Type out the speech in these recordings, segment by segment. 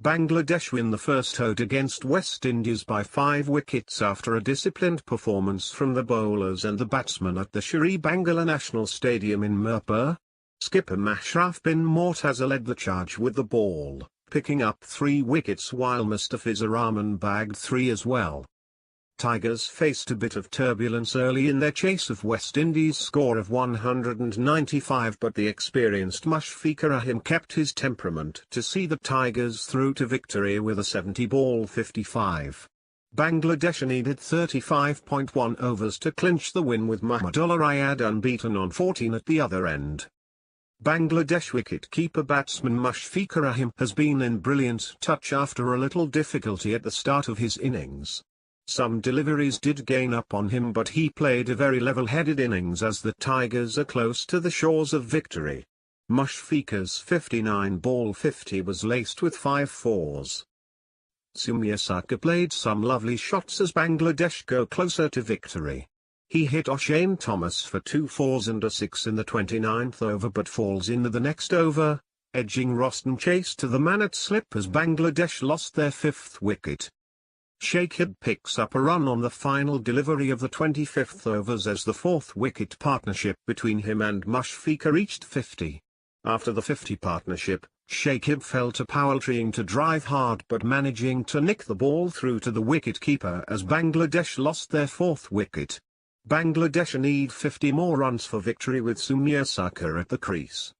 Bangladesh win the first ODI against West Indies by 5 wickets after a disciplined performance from the bowlers and the batsmen at the Sher-e-Bangla National Stadium in Mirpur. Skipper Mashrafe Bin Mortaza led the charge with the ball, picking up 3 wickets while Mustafizur Rahman bagged 3 as well. Tigers faced a bit of turbulence early in their chase of West Indies' score of 195, but the experienced Mushfiqur Rahim kept his temperament to see the Tigers through to victory with a 70-ball 55. Bangladesh needed 35.1 overs to clinch the win with Mahmudullah Riyad unbeaten on 14 at the other end. Bangladesh wicket-keeper batsman Mushfiqur Rahim has been in brilliant touch after a little difficulty at the start of his innings. Some deliveries did gain up on him, but he played a very level-headed innings as the Tigers are close to the shores of victory. Mushfiqur's 59-ball 50 was laced with 5 fours. Sher-e-Bangla played some lovely shots as Bangladesh go closer to victory. He hit O'Shane Thomas for 2 fours and a 6 in the 29th over, but falls in the next over, edging Roston Chase to the man at slip as Bangladesh lost their 5th wicket. Sher-e picks up a run on the final delivery of the 25th overs as the 4th wicket partnership between him and Mushfiqur reached 50. After the 50 partnership, Sher-e fell to power-trying to drive hard but managing to nick the ball through to the wicket-keeper as Bangladesh lost their 4th wicket. Bangladesh need 50 more runs for victory with Sher-e at the crease.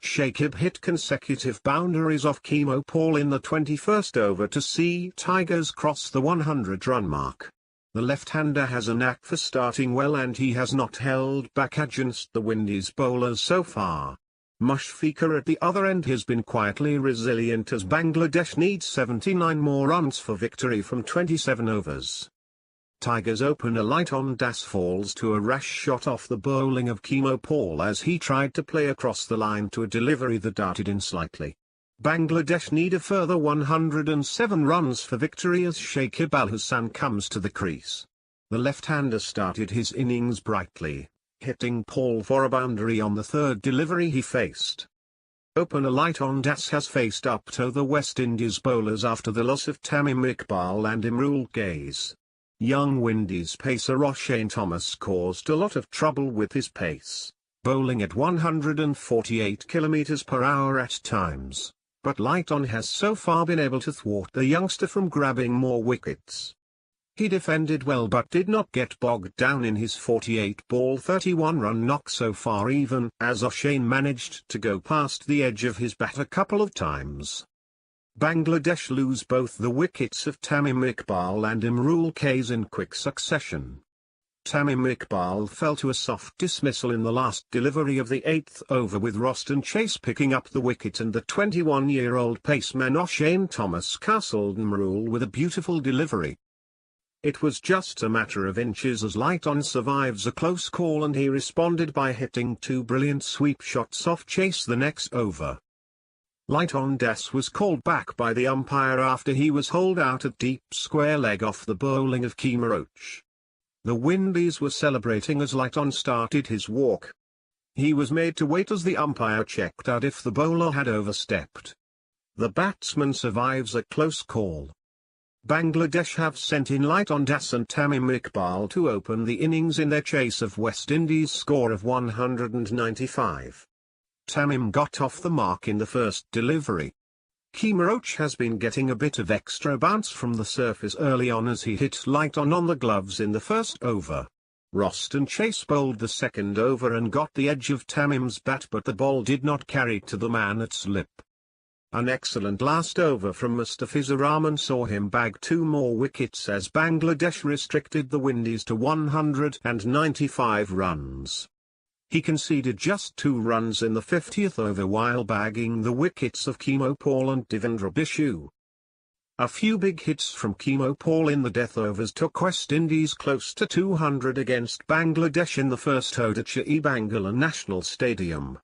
Sher-e hit consecutive boundaries off Mirpur in the 21st over to see Tigers cross the 100-run mark. The left-hander has a knack for starting well and he has not held back against the Windies bowlers so far. Mushfiqur at the other end has been quietly resilient as Bangladesh needs 79 more runs for victory from 27 overs. Tigers opener Lighton Das falls to a rash shot off the bowling of Mirpur as he tried to play across the line to a delivery that darted in slightly. Bangladesh need a further 107 runs for victory as Sher-e comes to the crease. The left-hander started his innings brightly, hitting Paul for a boundary on the 3rd delivery he faced. Opener Lighton Das has faced up to the West Indies bowlers after the loss of Tamim Iqbal and Imrul Kais. Young Windies pacer O'Shane Thomas caused a lot of trouble with his pace, bowling at 148 km/h at times, but Lighton has so far been able to thwart the youngster from grabbing more wickets. He defended well but did not get bogged down in his 48-ball 31-run knock so far, even as O'Shane managed to go past the edge of his bat a couple of times. Bangladesh lose both the wickets of Tamim Iqbal and Imrul Kais in quick succession. Tamim Iqbal fell to a soft dismissal in the last delivery of the 8th over with Roston Chase picking up the wicket and the 21-year-old paceman O'Shane Thomas castled Imrul with a beautiful delivery. It was just a matter of inches as Lighton survives a close call and he responded by hitting 2 brilliant sweep shots off Chase the next over. Lighton Das was called back by the umpire after he was holed out at deep square leg off the bowling of Mirpur. The Windies were celebrating as Lighton started his walk. He was made to wait as the umpire checked out if the bowler had overstepped. The batsman survives a close call. Bangladesh have sent in Lighton Das and Tamim Iqbal to open the innings in their chase of West Indies' score of 195. Tamim got off the mark in the first delivery. Mirpur has been getting a bit of extra bounce from the surface early on as he hit Lighton on the gloves in the first over. Roston Chase bowled the second over and got the edge of Tamim's bat, but the ball did not carry to the man at slip. An excellent last over from Mustafizur Rahman saw him bag 2 more wickets as Bangladesh restricted the Windies to 195 runs. He conceded just 2 runs in the 50th over while bagging the wickets of Mirpur and Devendra Bishu. A few big hits from Mirpur in the death overs took West Indies close to 200 against Bangladesh in the first ODI at Sher-e-Bangla National Stadium.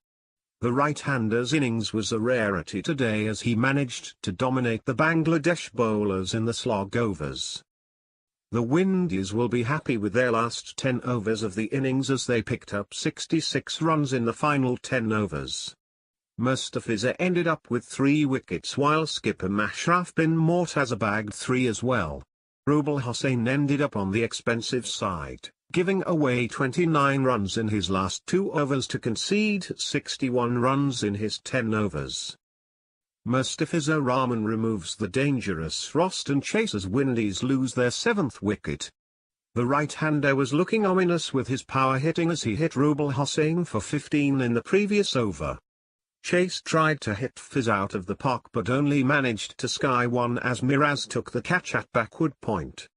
The right-hander's innings was a rarity today as he managed to dominate the Bangladesh bowlers in the slog overs. The Windies will be happy with their last 10 overs of the innings as they picked up 66 runs in the final 10 overs. Mustafizur ended up with 3 wickets while skipper Mashrafe Bin Mortaza bagged 3 as well. Rubal Hossain ended up on the expensive side, giving away 29 runs in his last 2 overs to concede 61 runs in his 10 overs. Mustafizur Rahman removes the dangerous Rost and chasers Windies lose their 7th wicket. The right-hander was looking ominous with his power hitting as he hit Rubal Hossain for 15 in the previous over. Chase tried to hit Fizz out of the park but only managed to sky one as Miraz took the catch at backward point.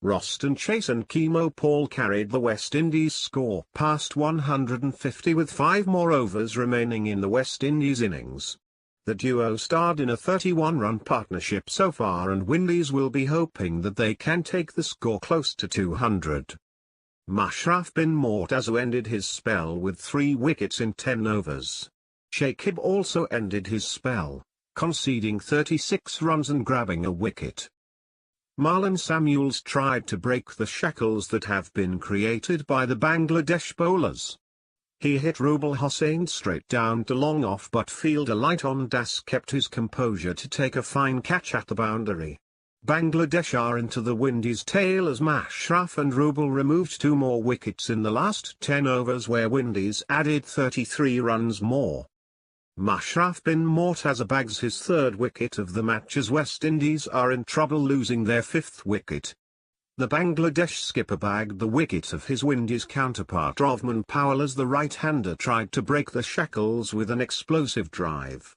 Rost and Chase and Chemo Paul carried the West Indies score past 150 with 5 more overs remaining in the West Indies innings. The duo starred in a 31-run partnership so far and Windies will be hoping that they can take the score close to 200. Mashrafe Bin Mortaza ended his spell with 3 wickets in 10 overs. Shakib also ended his spell, conceding 36 runs and grabbing a wicket. Marlon Samuels tried to break the shackles that have been created by the Bangladesh bowlers. He hit Rubal Hossain straight down to long off but fielder Lighton Das kept his composure to take a fine catch at the boundary. Bangladesh are into the Windies' tail as Mashrafe and Rubal removed 2 more wickets in the last 10 overs where Windies added 33 runs more. Mashrafe Bin Mortaza bags his 3rd wicket of the match as West Indies are in trouble losing their 5th wicket. The Bangladesh skipper bagged the wicket of his Windies counterpart Rahman Powell as the right-hander tried to break the shackles with an explosive drive.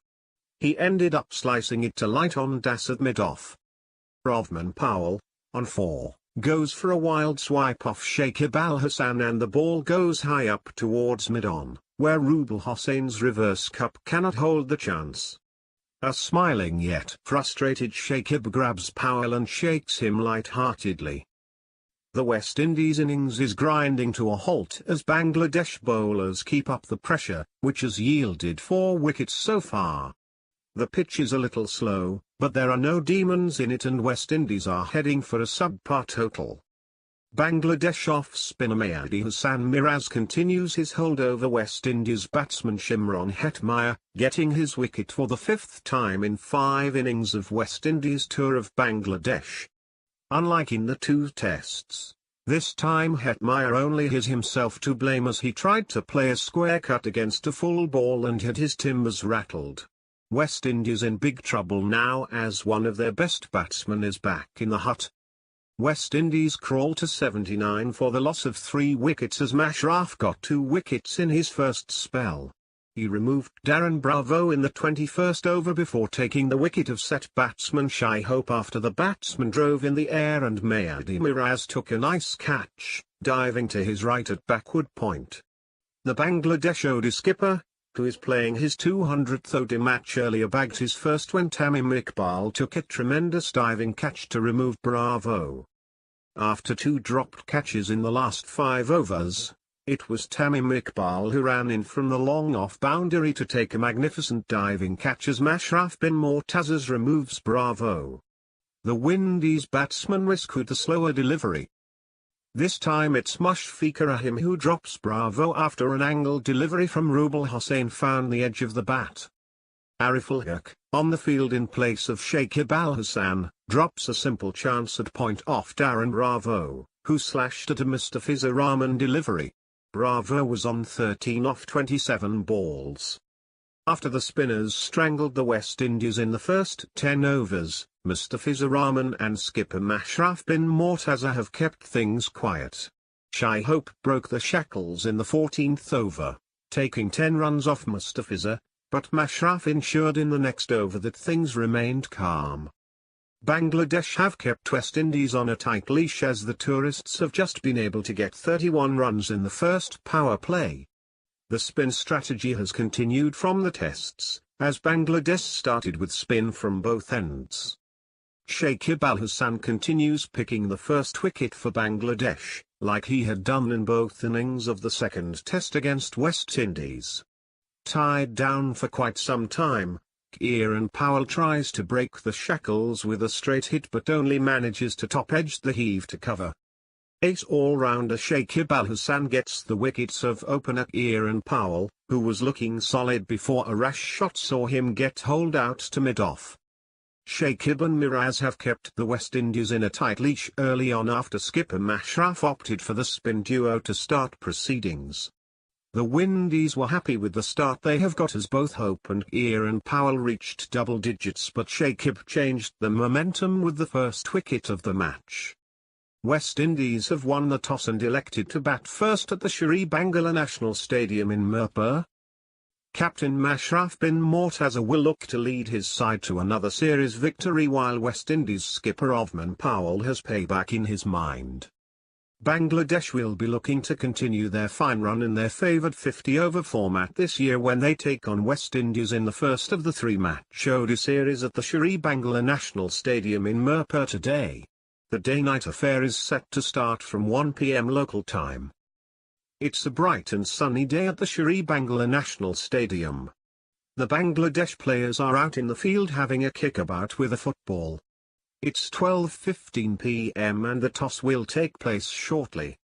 He ended up slicing it to Lighton Das at mid-off. Rahman Powell, on 4, goes for a wild swipe off Sher-e-Bangla and the ball goes high up towards mid-on, where Rubal Hossain's reverse cup cannot hold the chance. A smiling yet frustrated Shakib grabs Powell and shakes him light-heartedly. The West Indies innings is grinding to a halt as Bangladesh bowlers keep up the pressure, which has yielded 4 wickets so far. The pitch is a little slow, but there are no demons in it and West Indies are heading for a subpar total. Bangladesh off-spinner Mehdi Hassan Miraz continues his hold over West Indies batsman Shimron Hetmyer, getting his wicket for the 5th time in 5 innings of West Indies tour of Bangladesh. Unlike in the 2 tests, this time Hetmyer only has himself to blame as he tried to play a square cut against a full ball and had his timbers rattled. West Indies in big trouble now as one of their best batsmen is back in the hut. West Indies crawl to 79 for the loss of 3 wickets as Mashrafe got 2 wickets in his first spell. He removed Darren Bravo in the 21st over before taking the wicket of set batsman Shai Hope after the batsman drove in the air and Mehdi Miraz took a nice catch, diving to his right at backward point. The Bangladesh ODI skipper, who is playing his 200th ODI match earlier, bagged his first when Tamim Iqbal took a tremendous diving catch to remove Bravo. After 2 dropped catches in the last 5 overs, it was Tamim Iqbal who ran in from the long off boundary to take a magnificent diving catch as Mashrafe Bin Mortaza removes Bravo. The Windies batsman risked the slower delivery. This time it's Mushfiqur Rahim who drops Bravo after an angled delivery from Rubal Hossain found the edge of the bat. Arif Al-Haq, on the field in place of Shakib drops a simple chance at point off Darren Bravo, who slashed at a Mustafizur Rahman delivery. Bravo was on 13 off 27 balls. After the spinners strangled the West Indies in the first 10 overs, Mustafizur Rahman and skipper Mashrafe Bin Mortaza have kept things quiet. Shai Hope broke the shackles in the 14th over, taking 10 runs off Mustafizur, but Mashrafe ensured in the next over that things remained calm. Bangladesh have kept West Indies on a tight leash as the tourists have just been able to get 31 runs in the first power play. The spin strategy has continued from the tests, as Bangladesh started with spin from both ends. Shakib Al Hasan continues picking the first wicket for Bangladesh, like he had done in both innings of the second test against West Indies. Tied down for quite some time, Kieran Powell tries to break the shackles with a straight hit but only manages to top-edge the heave to cover. Ace all-rounder Shakib Al Hasan gets the wickets of opener Kieran Powell, who was looking solid before a rash shot saw him get holed out to mid-off. Sher-e Bin Mortaza have kept the West Indies in a tight leash early on after skipper Mashrafe opted for the spin duo to start proceedings. The Windies were happy with the start they have got as both Hope and Kieran Powell reached double digits, but Sher-e changed the momentum with the first wicket of the match. West Indies have won the toss and elected to bat first at the Sher-e-Bangla National Stadium in Mirpur. Captain Mashrafe Bin Mortaza will look to lead his side to another series victory, while West Indies skipper Mahmudullah Riyad has payback in his mind. Bangladesh will be looking to continue their fine run in their favoured 50-over format this year when they take on West Indies in the first of the three-match ODI series at the Sher-e-Bangla National Stadium in Mirpur today. The day-night affair is set to start from 1 p.m. local time. It's a bright and sunny day at the Sher-e-Bangla National Stadium. The Bangladesh players are out in the field having a kickabout with a football. It's 12:15 p.m. and the toss will take place shortly.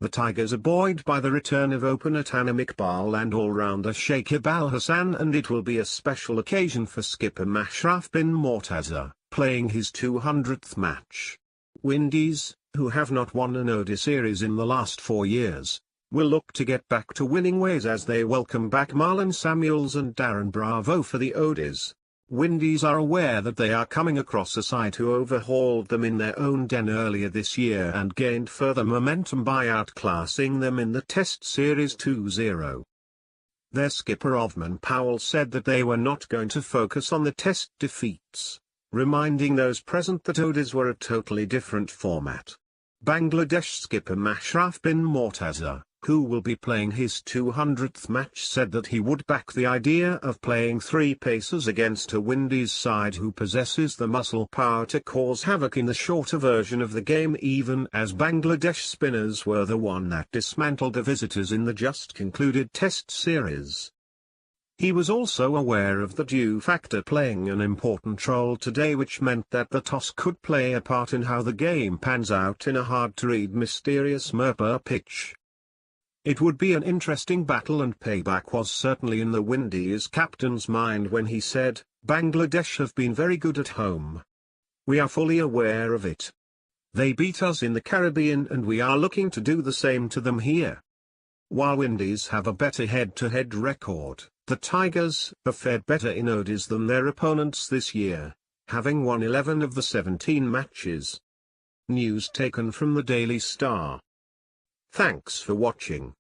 The Tigers are buoyed by the return of opener Tanim Iqbal and all-rounder Shakib Al Hassan, and it will be a special occasion for skipper Mashrafe Bin Mortaza, playing his 200th match. Windies, who have not won an ODI series in the last 4 years, will look to get back to winning ways as they welcome back Marlon Samuels and Darren Bravo for the ODIs. Windies are aware that they are coming across a side who overhauled them in their own den earlier this year and gained further momentum by outclassing them in the Test Series 2-0. Their skipper Mahmudullah Riyad said that they were not going to focus on the Test defeats, reminding those present that ODIs were a totally different format. Bangladesh skipper Mashrafe Bin Mortaza, who will be playing his 200th match, said that he would back the idea of playing three pacers against a Windies side who possesses the muscle power to cause havoc in the shorter version of the game, even as Bangladesh spinners were the one that dismantled the visitors in the just concluded Test series. He was also aware of the dew factor playing an important role today, which meant that the toss could play a part in how the game pans out in a hard-to-read mysterious Mirpur pitch. It would be an interesting battle, and payback was certainly in the Windies captain's mind when he said, "Bangladesh have been very good at home. We are fully aware of it. They beat us in the Caribbean and we are looking to do the same to them here." While Windies have a better head-to-head record, the Tigers have fared better in ODIs than their opponents this year, having won 11 of the 17 matches. News taken from the Daily Star. Thanks for watching.